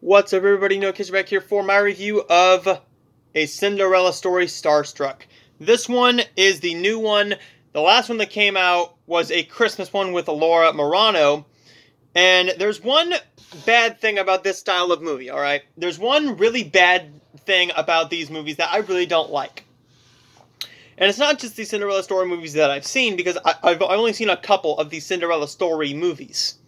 What's up, everybody? No Kids back here for my review of a Cinderella story, Starstruck. This one is the new one. The last one that came out was a Christmas one with Laura Marano. And there's one bad thing about this style of movie, alright? There's one really bad thing about these movies that I really don't like. And it's not just the Cinderella story movies that I've seen, because I've only seen a couple of these Cinderella story movies.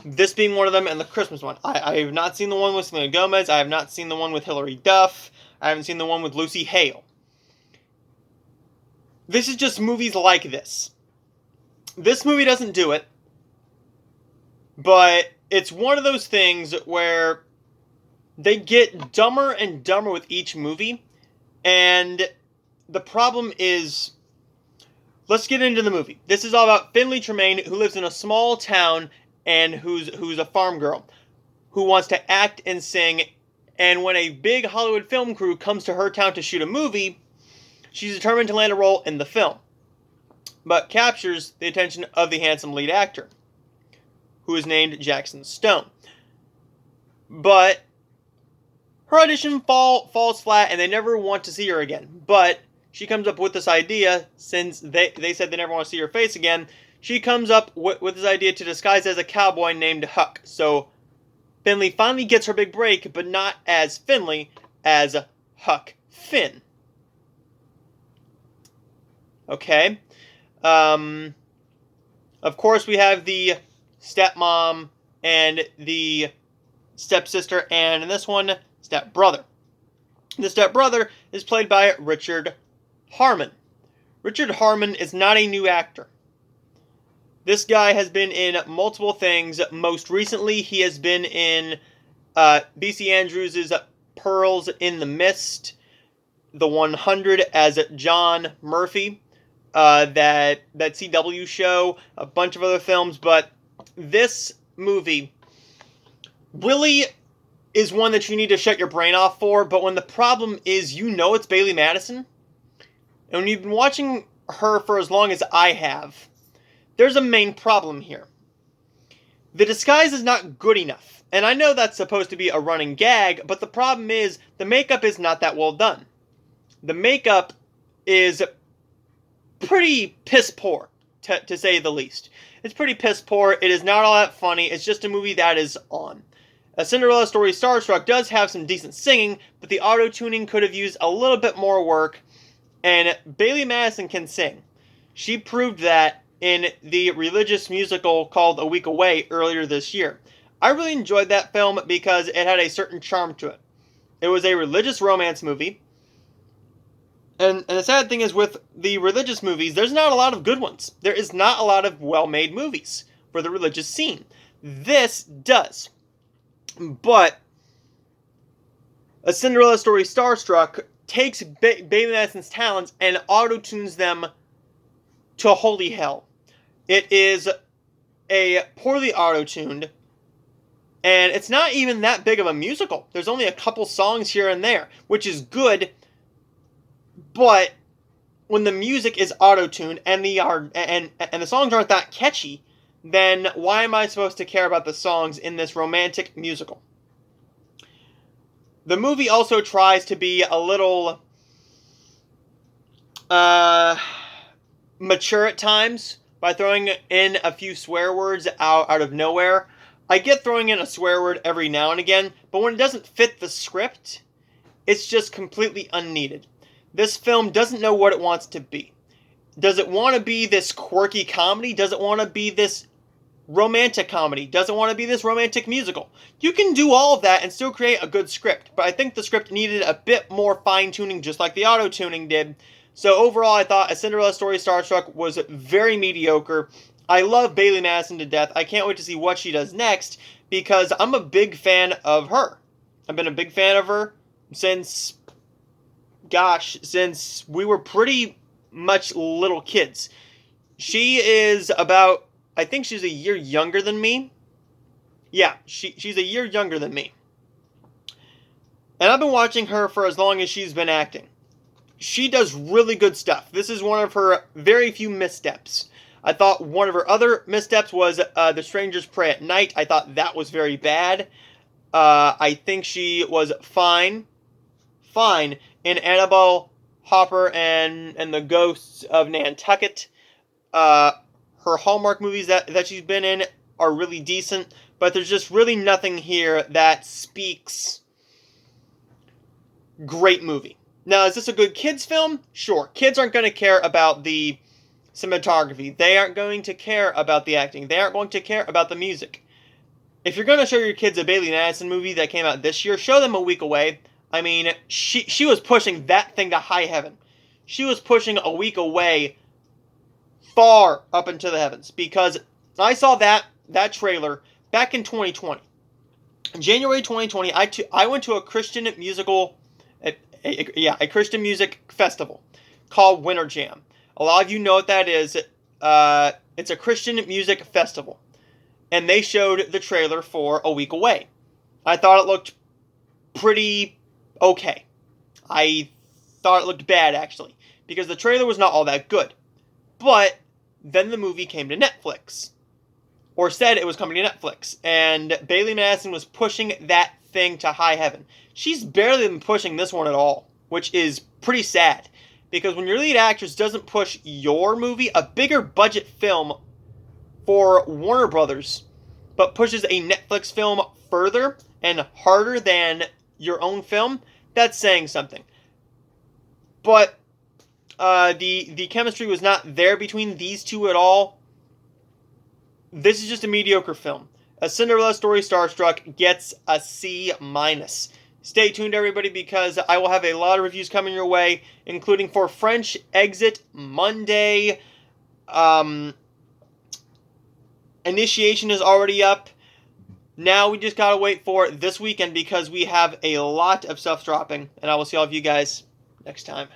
This being one of them, and the Christmas one. I have not seen the one with Selena Gomez. I have not seen the one with Hilary Duff. I haven't seen the one with Lucy Hale. This is just movies like this. This movie doesn't do it, but it's one of those things where they get dumber and dumber with each movie, and the problem is, let's get into the movie. This is all about Finley Tremaine, who lives in a small town and who's a farm girl who wants to act and sing, and when a big Hollywood film crew comes to her town to shoot a movie, she's determined to land a role in the film, but captures the attention of the handsome lead actor, who is named Jackson Stone. But her audition falls flat, and they never want to see her again. But she comes up with this idea, since they said they never want to see her face again. She comes up with this idea to disguise as a cowboy named Huck. So Finley finally gets her big break, but not as Finley, as Huck Finn. Okay. Of course, we have the stepmom and the stepsister, and in this one, stepbrother. The stepbrother is played by Richard Harmon. Richard Harmon is not a new actor. This guy has been in multiple things. Most recently, he has been in B.C. Andrews' Pearls in the Mist, The 100 as John Murphy, that CW show, a bunch of other films, but this movie really is one that you need to shut your brain off for. But when the problem is, you know it's Bailee Madison, and when you've been watching her for as long as I have, there's a main problem here. The disguise is not good enough, and I know that's supposed to be a running gag, but the problem is the makeup is not that well done. The makeup is pretty piss poor, to say the least. It's pretty piss poor. It is not all that funny. It's just a movie that is on. A Cinderella story, Starstruck, does have some decent singing, but the auto-tuning could have used a little bit more work, and Bailee Madison can sing. She proved that in the religious musical called A Week Away earlier this year. I really enjoyed that film because it had a certain charm to it. It was a religious romance movie, and the sad thing is, with the religious movies, there's not a lot of good ones. There is not a lot of well-made movies for the religious scene. This does. But A Cinderella story, Starstruck, takes Bailee Madison's talents and auto-tunes them to holy hell. It is a poorly auto-tuned, and it's not even that big of a musical. There's only a couple songs here and there, which is good, but when the music is auto-tuned and the songs aren't that catchy, then why am I supposed to care about the songs in this romantic musical? The movie also tries to be a little mature at times by throwing in a few swear words out of nowhere. I get throwing in a swear word every now and again, but when it doesn't fit the script, it's just completely unneeded. This film doesn't know what it wants to be. Does it want to be this quirky comedy? Does it want to be this romantic comedy? Does it want to be this romantic musical? You can do all of that and still create a good script, but I think the script needed a bit more fine-tuning, just like the auto-tuning did. So overall, I thought A Cinderella story, Starstruck was very mediocre. I love Bailee Madison to death. I can't wait to see what she does next, because I'm a big fan of her. I've been a big fan of her since we were pretty much little kids. She is about, I think she's a year younger than me. Yeah, she's a year younger than me. And I've been watching her for as long as she's been acting. She does really good stuff. This is one of her very few missteps. I thought one of her other missteps was The Strangers Pray at Night. I thought that was very bad. I think she was fine in Annabelle, Hopper, and the Ghosts of Nantucket. Her Hallmark movies that she's been in are really decent, but there's just really nothing here that speaks great movie. Now, is this a good kids film? Sure. Kids aren't going to care about the cinematography. They aren't going to care about the acting. They aren't going to care about the music. If you're going to show your kids a Bailee Madison movie that came out this year, show them A Week Away. I mean, she was pushing that thing to high heaven. She was pushing A Week Away far up into the heavens, because I saw that trailer back in 2020. In January 2020, I went to a Christian musical, a Christian music festival called Winter Jam. A lot of you know what that is. It's a Christian music festival. And they showed the trailer for A Week Away. I thought it looked pretty okay. I thought it looked bad, actually, because the trailer was not all that good. But then the movie came to Netflix, or said it was coming to Netflix, and Bailee Madison was pushing that thing to high heaven. She's barely been pushing this one at all, which is pretty sad, because when your lead actress doesn't push your movie, a bigger budget film for Warner Brothers, but pushes a Netflix film further and harder than your own film, that's saying something. But the chemistry was not there between these two at all. This is just a mediocre film. A Cinderella story, Starstruck, gets a C-. Stay tuned, everybody, because I will have a lot of reviews coming your way, including for French Exit Monday. Initiation is already up. Now we just gotta wait for this weekend, because we have a lot of stuff dropping, and I will see all of you guys next time.